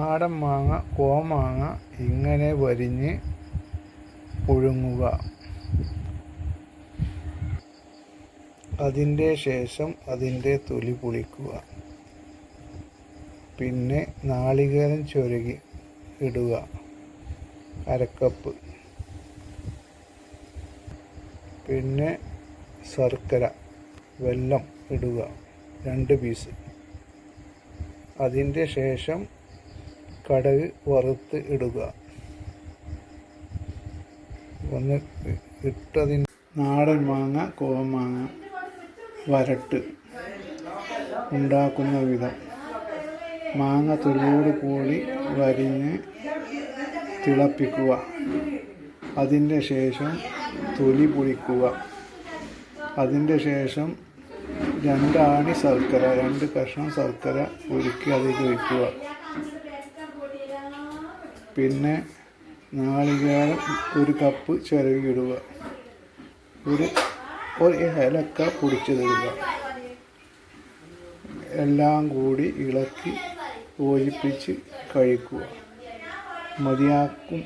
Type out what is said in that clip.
നാടൻ മാങ്ങ, കോമാങ്ങ ഇങ്ങനെ വരിഞ്ഞ് പുഴുങ്ങുക. അതിൻ്റെ ശേഷം അതിൻ്റെ തൊലി പൊളിക്കുക. പിന്നെ നാളികേരം ചിരകി ഇടുക, 1/2 കപ്പ്. പിന്നെ ശർക്കര, വെല്ലം ഇടുക, 2 പീസ്. അതിൻ്റെ ശേഷം കടുക് വറുത്ത് ഇടുക. ഒന്ന് ഇട്ടതിന് നാടൻ മാങ്ങ, കോമാങ്ങ വരട്ട് ഉണ്ടാക്കുന്ന വിധം: മാങ്ങ തൊലിയോട് കൂടി വരിഞ്ഞ് തിളപ്പിക്കുക. അതിൻ്റെ ശേഷം തൊലി പൊളിക്കുക. അതിൻ്റെ ശേഷം 2 ആണി ശർക്കര, 2 കഷ്ണം ശർക്കര ഉരുക്കി അതിൽ ഒഴിക്കുക. പിന്നെ നാളികേരം 1 കപ്പ് ചിരവിയിടുക. ഒരു ഏലക്ക പൊടിച്ചതിടുക. എല്ലാം കൂടി ഇളക്കി യോജിപ്പിച്ച് കഴിക്കുക. മതിയാക്കും.